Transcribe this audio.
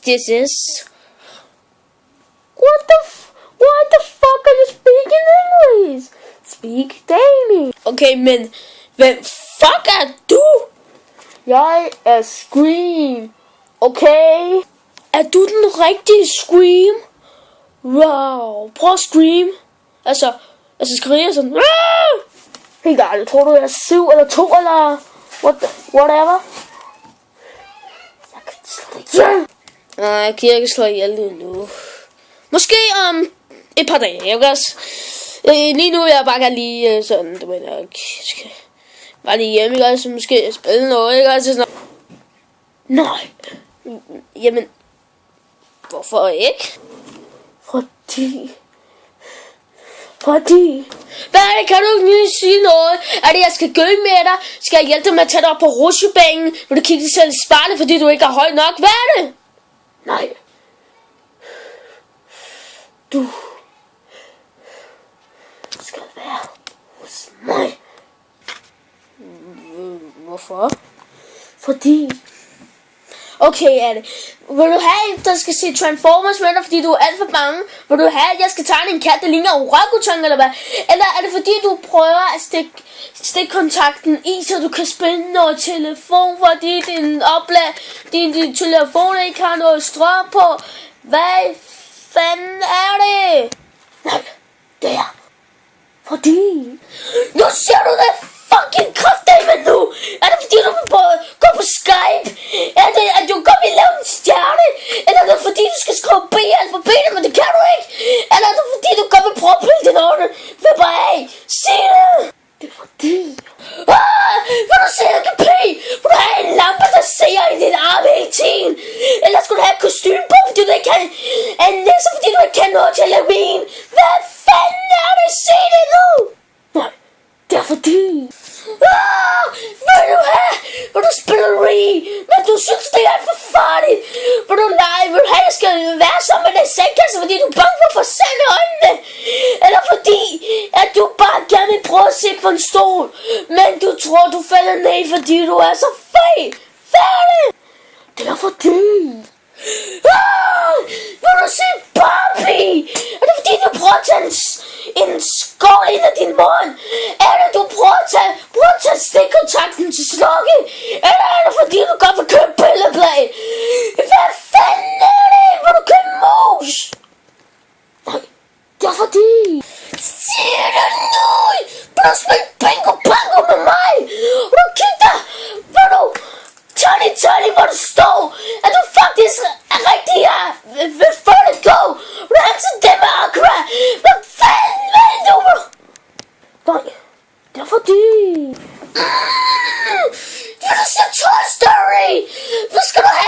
this is. What the fuck are you speaking English? Speak Danish. Okay, men hvem fuck er du? Jeg er Scream. Okay? Er du den rigtige Scream? Wow, prøv at scream. Altså skrige sådan. Helt ærligt, tror du jeg er 7 eller 2 eller whatever? Jeg kan slå dig ihjel. Nej, jeg kan ikke slå ihjel nu. Måske om et par dage, ikke også? Lige nu vil jeg bare gerne lige sådan, du ved, jeg skal bare lige hjemme, ikke også? Måske spille noget, ikke også? Sådan. Nej. Jamen, hvorfor ikke? Fordi... Hvad er det? Kan du ikke lige sige noget? Er det, jeg skal gøle med dig? Skal jeg hjælpe dig med at tage dig op på rutsjebanen? Vil du kigge dig selv i spejlet, fordi du ikke er høj nok? Hvad er det? Nej. Du skal være hos mig. Hvorfor? Fordi... Okay, er det. Vil du have, der skal se Transformers med dig, fordi du er alt for bange? Vil du have, at jeg skal tegne en kat, der ligner orangutan, eller hvad? Eller er det fordi, du prøver at stikke kontakten i, så du kan spille noget telefon, fordi din telefon ikke har noget strøm på? Hvad fanden er det? Nej, det er fordi... Nu siger du det fucking kraftedeme nu! Er det fordi, du vil gå på Skype? Er det, at du godt vil lave en stjerne? Eller er det fordi, du skal skrive B i alfabetet, men det kan du ikke? Eller er det fordi, du godt vil prøve at pille din ånd? Vipper af! Sig det! Det er fordi... Vil du se, at du kan pige? Vil du have en lampe, der ser i din arm hele tiden? Eller skulle du have et kostume på, fordi du ikke kan en næse, fordi du ikke kan noget til Halloween? Hvad fanden er det? Sig det nu! Nej, det er fordi... Vil du have? Vil du spille Rie? Men du synes, det er alt for farligt. Vil du lege? Vil du have, at jeg skal være sammen med den sengkasse, fordi du er bange for at få sand i øjnene? Eller fordi, at du bare gerne vil prøve at se på en stol, men du tror, du falder ned, fordi du er så fed? Færdig! Det er fordi... Vil du se Barbie? Er det fordi, du prøver at tage en skål ind af din mund? Er det, du prøver at tage stikkontakten til slukke? Eller er det fordi, du godt vil købe pilleplay? Hvad fanden er det? Vil du købe mus? Nej, det er fordi... Sig det nu! Vil du spille bingo bango med mig? Vil du kigge dig? Vil du... Tony, hvor du står, at du faktisk er rigtig her, vil få det gå. Ransom dem med Aqua. Hvad fanden vil du? Nej, det er fordi... Vil du se Toy Story? Hvad skal du have?